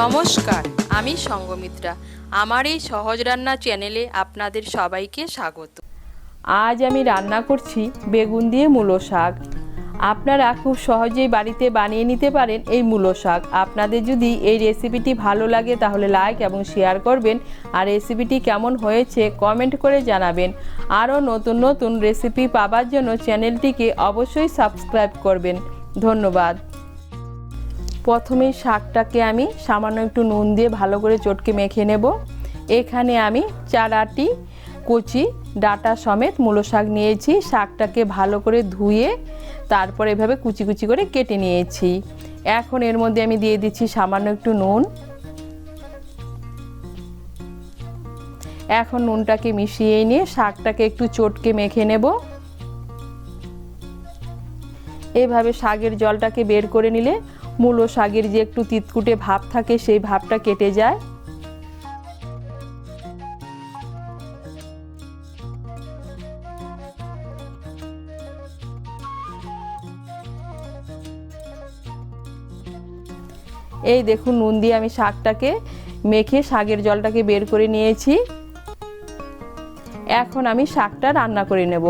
নমস্কার, আমি সঙ্গমিত্রা। আমার এই সহজ রান্না চ্যানেলে আপনাদের সবাইকে স্বাগত। আজ আমি রান্না করছি বেগুন দিয়ে মূলো শাক। আপনারা খুব সহজেই বাড়িতে বানিয়ে নিতে পারেন এই মূলো শাক। আপনাদের যদি এই রেসিপিটি ভালো লাগে তাহলে লাইক এবং শেয়ার করবেন, আর রেসিপিটি কেমন হয়েছে কমেন্ট করে জানাবেন। আরও নতুন নতুন রেসিপি পাবার জন্য চ্যানেলটিকে অবশ্যই সাবস্ক্রাইব করবেন। ধন্যবাদ। প্রথমেই শাকটাকে আমি সামান্য একটু নুন দিয়ে ভালো করে চটকে মেখে নেব। এখানে আমি 4-8টি কচি ডাঁটা সমেত মূলো শাক নিয়েছি। শাকটাকে ভালো করে ধুয়ে তারপর এভাবে কুচি কুচি করে কেটে নিয়েছি। এখন এর মধ্যে আমি দিয়ে দিচ্ছি সামান্য একটু নুন। এখন নুনটাকে মিশিয়ে নিয়ে শাকটাকে একটু চটকে মেখে নেব। এভাবে শাকের জলটাকে বের করে নিলে মূলো শাকের যে একটু তিতকুটে ভাব থাকে সেই ভাবটা কেটে যায়। এই দেখুন, নুন দিয়ে আমি শাকটাকে মেখে শাকের জলটাকে বের করে নিয়েছি। এখন আমি শাকটা রান্না করে নেব।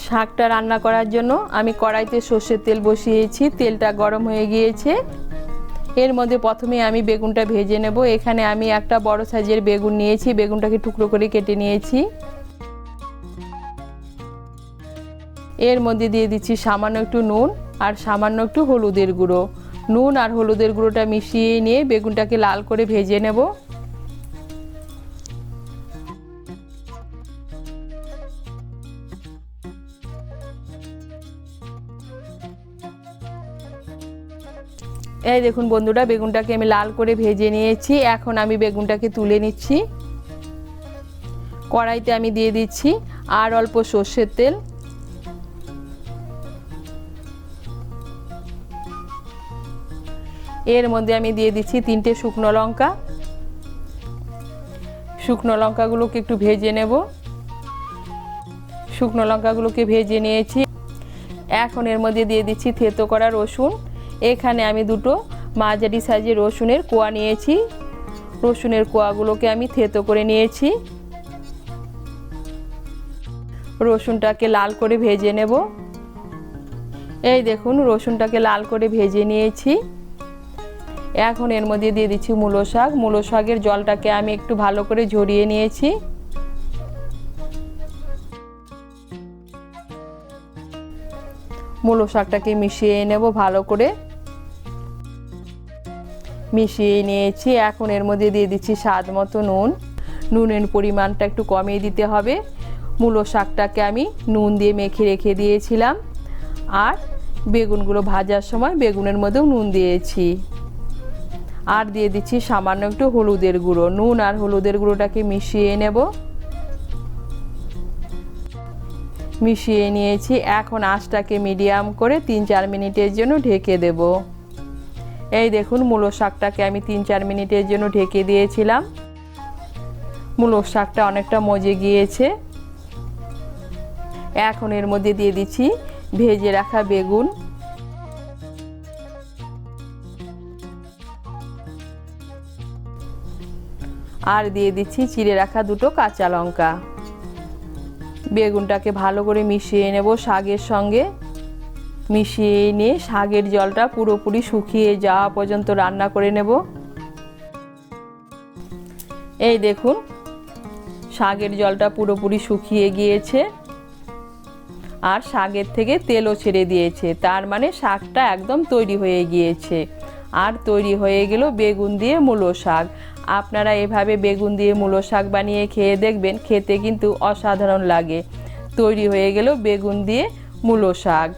শাকটা রান্না করার জন্য আমি কড়াইতে সর্ষের তেল বসিয়েছি। তেলটা গরম হয়ে গিয়েছে। এর মধ্যে প্রথমে আমি বেগুনটা ভেজে নেব। এখানে আমি একটা বড় সাইজের বেগুন নিয়েছি। বেগুনটাকে টুকরো করে কেটে নিয়েছি। এর মধ্যে দিয়ে দিচ্ছি সামান্য একটু নুন আর সামান্য একটু হলুদের গুঁড়ো। নুন আর হলুদের গুঁড়োটা মিশিয়ে নিয়ে বেগুনটাকে লাল করে ভেজে নেব। এই দেখুন বন্ধুরা, বেগুনটাকে আমি লাল করে ভেজে নিয়েছি। এখন আমি বেগুনটাকে তুলে নিচ্ছি। কড়াইতে আমি দিয়ে দিচ্ছি আর অল্প সর্ষের তেল। এর মধ্যে আমি দিয়ে দিচ্ছি 3টে শুকনো লঙ্কা। শুকনো লঙ্কাগুলোকে একটু ভেজে নেব। শুকনো লঙ্কাগুলোকে ভেজে নিয়েছি। এখন এর মধ্যে দিয়ে দিচ্ছি থেতো করা রসুন। এখানে আমি 2টো মাঝারি সাইজের রসুনের কোয়া নিয়েছি। রসুনের কোয়াগুলোকে আমি থেতো করে নিয়েছি। রসুনটাকে লাল করে ভেজে নেব। এই দেখুন, রসুনটাকে লাল করে ভেজে নিয়েছি। এখন এর মধ্যে দিয়ে দিচ্ছি মূলো শাক। মূলো শাকের জলটাকে আমি একটু ভালো করে ঝরিয়ে নিয়েছি। মূলো শাকটাকে মিশিয়ে নেব ভালো করে। মিশিয়ে নিয়েছি। এখন এর মধ্যে দিয়ে দিচ্ছি স্বাদ মতো নুন। নুনের পরিমাণটা একটু কমিয়ে দিতে হবে। মূলো শাকটাকে আমি নুন দিয়ে মেখে রেখে দিয়েছিলাম, আর বেগুনগুলো ভাজার সময় বেগুনের মধ্যেও নুন দিয়েছি। আর দিয়ে দিচ্ছি সামান্য একটু হলুদের গুঁড়ো। নুন আর হলুদের গুঁড়োটাকে মিশিয়ে নেব। মিশিয়ে নিয়েছি। এখন আঁচটাকে মিডিয়াম করে 3-4 মিনিটের জন্য ঢেকে দেব। এই দেখুন, মূলো শাকটাকে আমি 3-4 মিনিটের জন্য ঢেকে দিয়েছিলাম। মূলো শাকটা অনেকটা মজে গিয়েছে। এখন এর মধ্যে দিয়ে দিচ্ছি ভেজে রাখা বেগুন। আর দিয়ে দিচ্ছি চিড়ে রাখা 2টো কাঁচা লঙ্কা। বেগুনটাকে ভালো করে মিশিয়ে নেব শাকের সঙ্গে। মিশিয়ে নিয়ে শাকের জলটা পুরোপুরি শুকিয়ে যাওয়া পর্যন্ত রান্না করে নেব। এই দেখুন, শাকের জলটা পুরোপুরি শুকিয়ে গিয়েছে আর শাকের থেকে তেলও ছেড়ে দিয়েছে। তার মানে শাকটা একদম তৈরি হয়ে গিয়েছে। আর তৈরি হয়ে গেল বেগুন দিয়ে মূলো শাক। আপনারা এভাবে বেগুন দিয়ে মূলো শাক বানিয়ে খেয়ে দেখবেন, খেতে কিন্তু অসাধারণ লাগে। তৈরি হয়ে গেল বেগুন দিয়ে মূলো শাক।